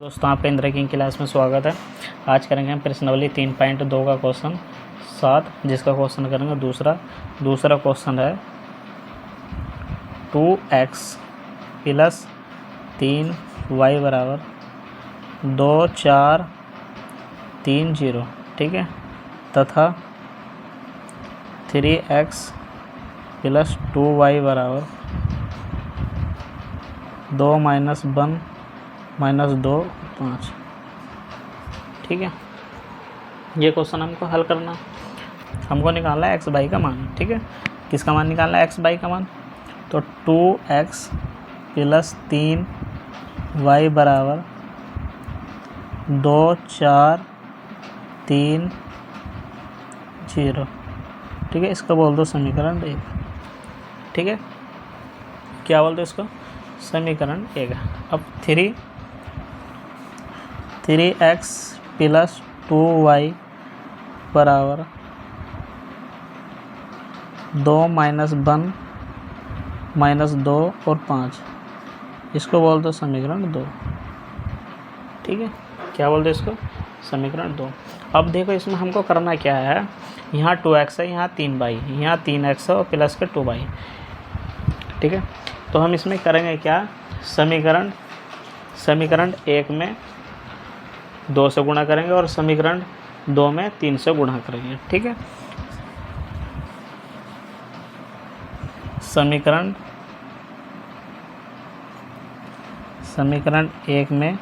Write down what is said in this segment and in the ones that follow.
दोस्तों, आपका इंद्र की क्लास में स्वागत है। आज करेंगे हम प्रश्नावली 3.2 का क्वेश्चन 7, जिसका क्वेश्चन करेंगे दूसरा क्वेश्चन है 2x प्लस 3y बराबर 2 4 3 0, ठीक है, तथा 3x प्लस 2y बराबर 2 -1 -2 5, ठीक है। ये क्वेश्चन हमको हल करना, हमको निकालना है एक्स बाई का मान, ठीक है। किसका मान निकालना है? एक्स बाई का मान। तो 2x प्लस 3y बराबर 2 4 3 0, ठीक है। इसको बोल दो समीकरण 1, ठीक है। क्या बोल दो इसको? समीकरण 1। अब 3x प्लस 2y बराबर 2 -1 -2 और 5, इसको बोल दो समीकरण 2, ठीक है। क्या बोल दो इसको? समीकरण 2। अब देखो इसमें हमको करना क्या है, यहाँ 2x है, यहाँ 3y, यहाँ 3x है और प्लस के 2y, ठीक है। तो हम इसमें करेंगे क्या, समीकरण 1 में 2 से गुणा करेंगे और समीकरण 2 में 3 से गुणा करेंगे, ठीक है। समीकरण 1 में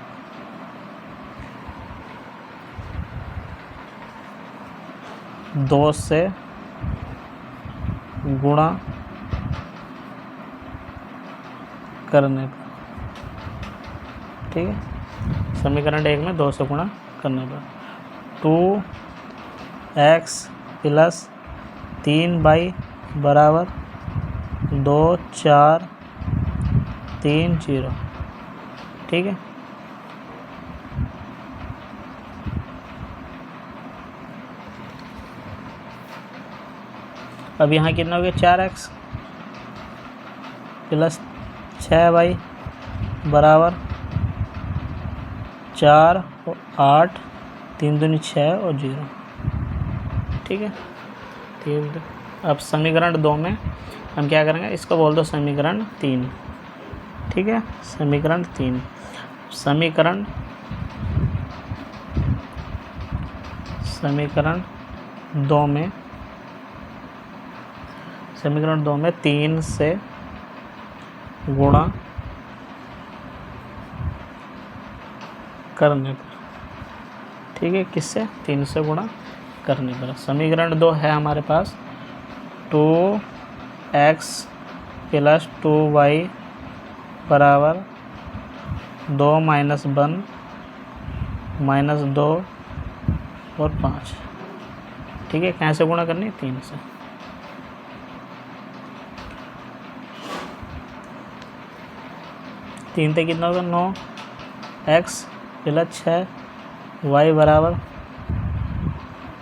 2 से गुणा करने पर, ठीक है। समीकरण 1 में 2 से गुणा करने पर 2x प्लस 3y बराबर 2 4 3 0, ठीक है। अब यहाँ कितना हो गया? 4x प्लस 6y बराबर 4 और 8 3 दूनी 6 और 0, ठीक है। 3। अब समीकरण 2 में हम क्या करेंगे, इसको बोल दो समीकरण 3, ठीक है। समीकरण 3। समीकरण 2 में 3 से गुणा करने पर, ठीक है। किससे? 3 से गुणा करने पर। समीकरण 2 है हमारे पास 2x प्लस 2y बराबर 2 -1 -2 और 5, ठीक है। कैसे गुणा करनी? 3 से। तीन से कितना होगा? 9x प्लस 6y बराबर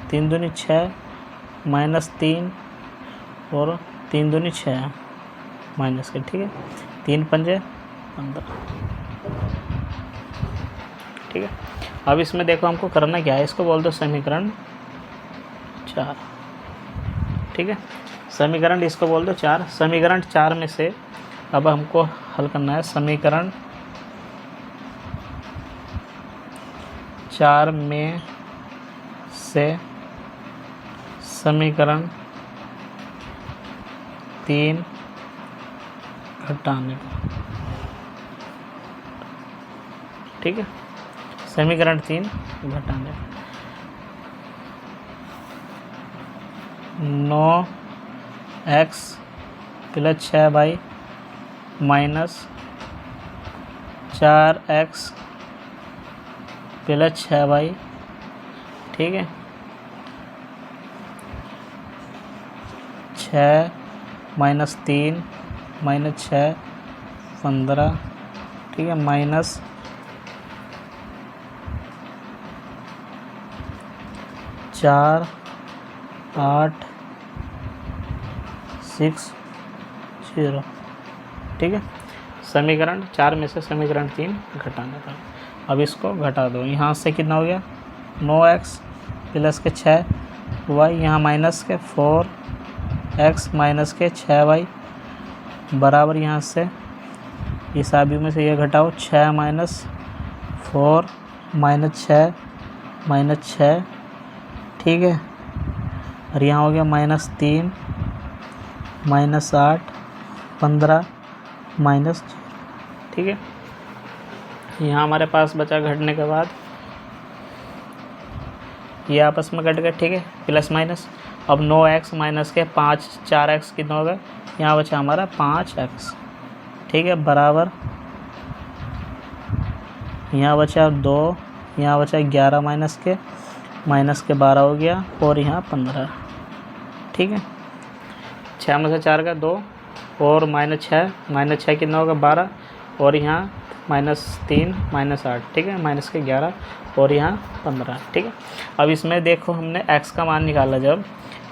3 दूनी 6 -3 और 3 दूनी 6 माइनस के, ठीक है। 3 पंजे 15, ठीक है। अब इसमें देखो हमको करना क्या है, इसको बोल दो समीकरण 4, ठीक है। समीकरण इसको बोल दो 4। समीकरण 4 में से अब हमको हल करना है समीकरण 4 में से समीकरण 3 घटाने पर, ठीक है। समीकरण 3 घटाने पर 9x plus 6y minus 4x plus 6y, ठीक है। 6 -3 -6 15, ठीक है। माइनस 4 8 6 0, ठीक है। समीकरण 4 में से समीकरण 3 घटाने पर अब इसको घटा दो, यहाँ से कितना हो गया 9x प्लस के 6y, यहाँ माइनस के 4x माइनस के 6y बराबर, यहाँ से इस आबी में से ये घटाओ 6 माइनस 4 माइनस 6 माइनस 6, ठीक है। और यहाँ हो गया -3 -8 15 माइनस, ठीक है। यहाँ हमारे पास बचा घटने के बाद ये आपस में कट गए, ठीक है, प्लस माइनस। अब 9x माइनस के 5 4x कितना होगा, यहाँ बचा हमारा 5x, ठीक है, बराबर यहाँ बचा 2, यहाँ बचा 11 माइनस के 12 हो गया, और यहाँ 15, ठीक है। 6 में से 4 का 2 और -6 कितना होगा 12, और यहाँ -3 -8, ठीक है, माइनस के 11 और यहाँ 15, ठीक है। अब इसमें देखो हमने x का मान निकाला जब,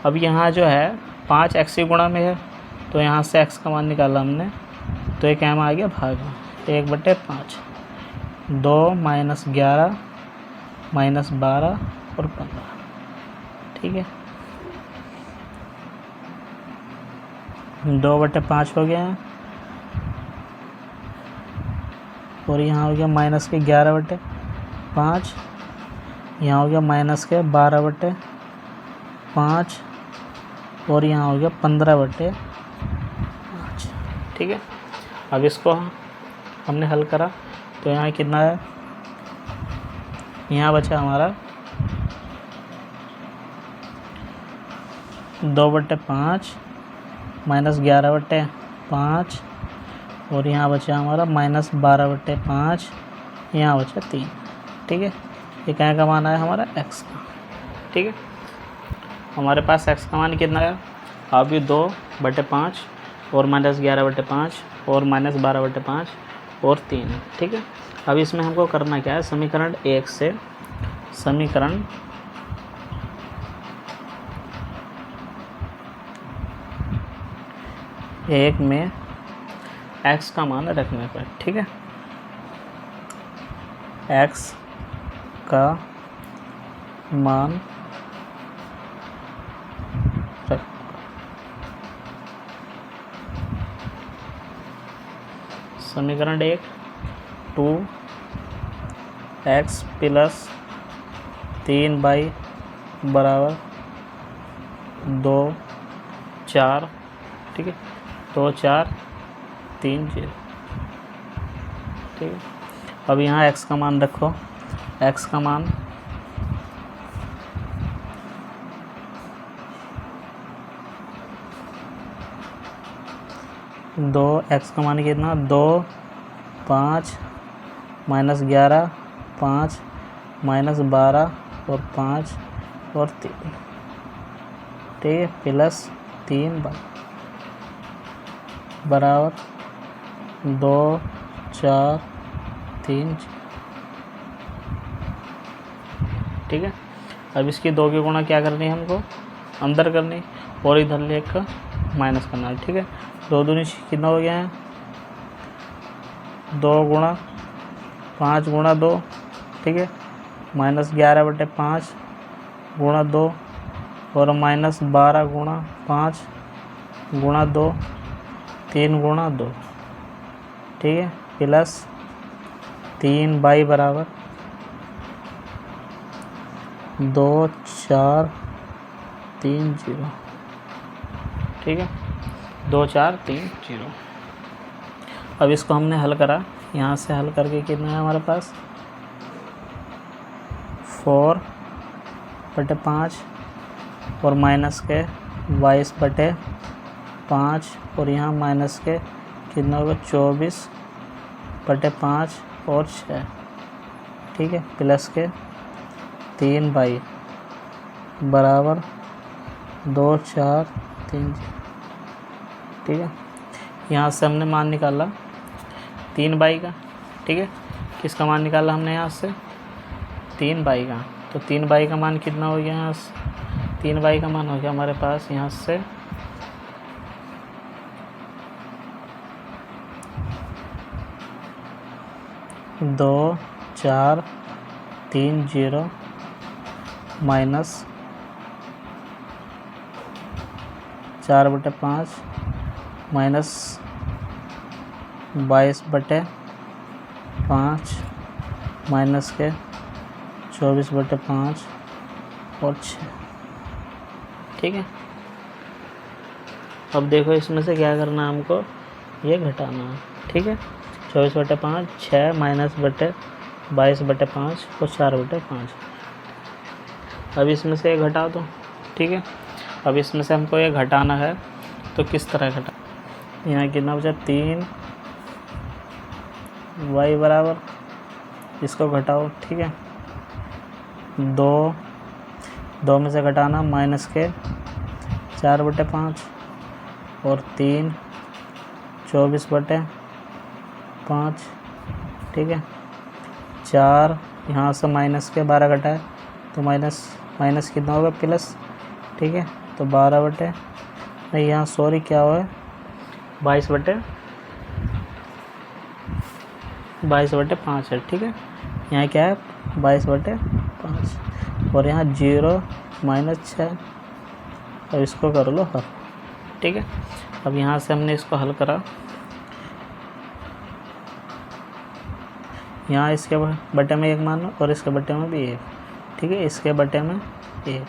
अब यहाँ जो है 5x ही गुणा में है, तो यहाँ से x का मान निकाला हमने, तो ये क्या में आ गया भाग में, 1/5, 2 -11 -12 और 15, ठीक है। 2/5 हो गया, और यहाँ हो गया माइनस के 11/5, यहाँ हो गया माइनस के 12/5, और यहाँ हो गया 15/5, ठीक है। अब इसको हमने हल करा, तो यहाँ कितना है, यहाँ बचा हमारा 2/5 -11/5, और यहाँ बचा हमारा -12/5, यहाँ बचा 3, ठीक है। ये क्या का मान आया हमारा x का, ठीक है। हमारे पास x का मान कितना है, अभी 2/5 और -11/5 और -12/5 और 3, ठीक है। अब इसमें हमको करना क्या है, समीकरण 1 से समीकरण 1 में x का मान रखने पर, ठीक है, x का मान रख, समीकरण 1 2x प्लस 3y बराबर 2 4, ठीक है, 2 4 3 0, ठीक है। अब यहाँ x का मान रखो, x का मान 2, x का मान कितना 2 5 -11 5 -12 और 5 और 3, ठीक है, प्लस 3 बराबर 2 4 3, ठीक है। अब इसकी 2 की गुणा क्या करनी है हमको, अंदर करनी, और इधर लेकर माइनस करना है, ठीक है। 2 दूनी कितना हो गया है 2 गुणा 5 गुणा 2, ठीक है, -11/5 गुणा 2 और -12 गुणा 5 गुणा 2 3 गुणा 2, ठीक है, प्लस 3y बराबर 2 4 3 0, ठीक है, 2 4 3 0। अब इसको हमने हल करा, यहाँ से हल करके कितना है हमारे पास 4/5 और माइनस के 22/5, और यहाँ माइनस के कितना होगा 24/5 और 6, ठीक है, प्लस के 3y बराबर 2 4 3, ठीक है। यहाँ से हमने मान निकाला 3y का, ठीक है, किसका मान निकाला हमने यहाँ से 3y का, तो 3y का मान कितना हो गया, यहाँ से 3y का मान हो गया हमारे पास यहाँ से 2 4 3 0 माइनस 4/5 माइनस 22/5 माइनस के 24/5 और 6। ठीक है, अब देखो इसमें से क्या करना है हमको, ये घटाना है। ठीक है, 24/5 6 माइनस 22/5 और 4/5। अब इसमें से ये घटा दो। ठीक है, अब इसमें से हमको ये घटाना है, तो किस तरह घटा, यहाँ कितना बचा 3 y बराबर, इसको घटाओ। ठीक है, 2 में से घटाना माइनस के 4/5 और 3 24/5। ठीक है, 4 यहाँ से माइनस के 12 घटाए तो माइनस कितना होगा प्लस। ठीक है, तो 12 नहीं यहाँ सॉरी क्या हुआ 22/5 है। ठीक है, यहाँ क्या है 22/5 और यहाँ 0 माइनस 6। अब इसको कर लो हल। ठीक है, अब यहाँ से हमने इसको हल करा, यहाँ इसके बटे में 1 मानो और इसके बटे में भी 1। ठीक है, इसके बटे में 1।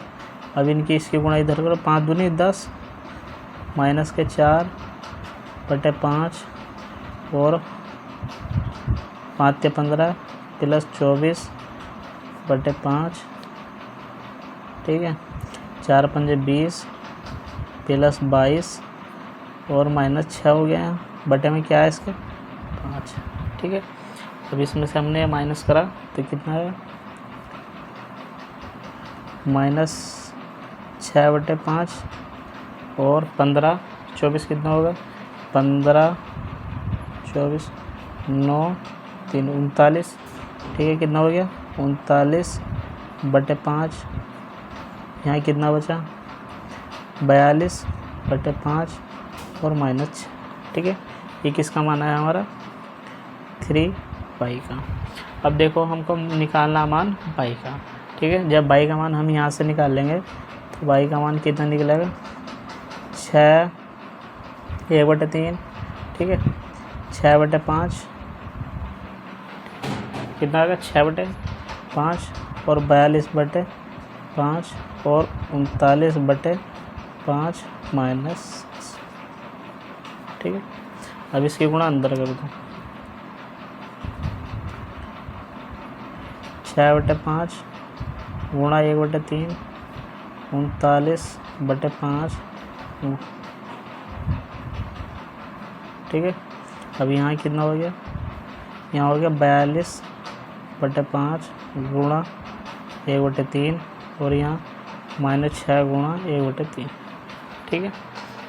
अब इनकी इसकी गुणा इधर करो, 5 दूनी 10 माइनस के 4/5 और 5 के 15 प्लस 24/5। ठीक है, 4 पंजे 20 प्लस 22 और माइनस 6 हो गया। बटे में क्या है इसके 5। ठीक है, अब इसमें से हमने माइनस करा तो कितना है माइनस 6/5 और 15 24 कितना होगा 15 24 9 3 39। ठीक है, कितना हो गया 39/5। यहाँ कितना बचा 42/5 और माइनस 6। ठीक है, ये किसका मान है हमारा 3y का। अब देखो हमको निकालना मान y का। ठीक है, जब y का मान हम यहाँ से निकाल लेंगे तो y का मान कितना निकलेगा 6 1/3। ठीक है, 6/5 कितना आएगा 6/5 और 42/5 और 39/5 माइनस। ठीक है, अब इसकी गुणा अंदर कर दो, 6/5 गुणा 1/3 39/5। ठीक है, अब यहाँ कितना हो गया, यहाँ हो गया 42/5 गुणा 1/3 और यहाँ -6 गुणा 1/3। ठीक है,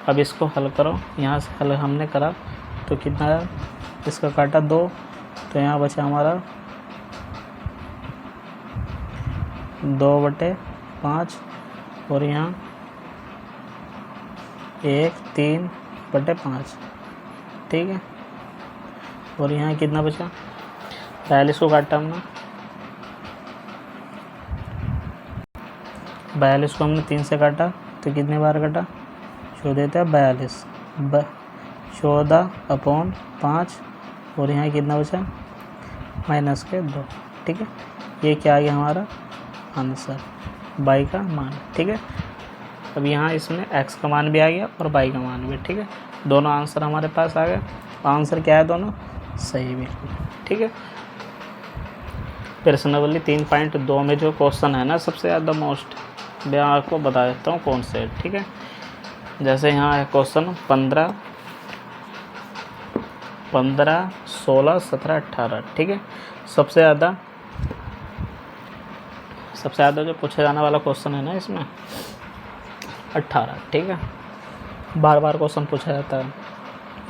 अब इसको हल करो, यहाँ से हल हमने करा तो कितना है, इसका काटा 2 तो यहाँ बचा हमारा 2/5 और यहाँ 3/5। ठीक है, और यहाँ कितना बचा 42 को काटा हमने, 42 को हमने 3 से काटा तो कितने बार काटा 14 था 42 14/5 और यहाँ कितना बचा माइनस के 2। ठीक है, ये क्या आ गया हमारा आंसर y का मान। ठीक है, अब यहाँ इसमें x का मान भी आ गया और y का मान भी। ठीक है, दोनों आंसर हमारे पास आ गए। आंसर क्या है दोनों सही बिल्कुल। ठीक है, प्रश्नावली 3.2 में जो क्वेश्चन है ना सबसे ज़्यादा मोस्ट, मैं आपको बता देता हूँ कौन से। ठीक है, जैसे यहाँ है क्वेश्चन 15 16 17 18। ठीक है, सबसे ज़्यादा जो पूछा जाने वाला क्वेश्चन है ना इसमें 18। ठीक है, बार बार क्वेश्चन पूछा जाता है,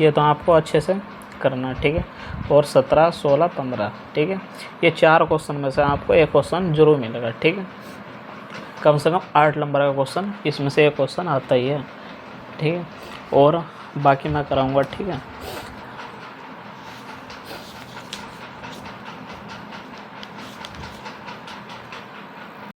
ये तो आपको अच्छे से करना है। ठीक है, और 17 16 15। ठीक है, ये 4 क्वेश्चन में से आपको एक क्वेश्चन जरूर मिलेगा। ठीक है, कम से कम 8 नंबर का क्वेश्चन इसमें से एक क्वेश्चन आता ही है। ठीक है, और बाकी मैं कराऊंगा। ठीक है।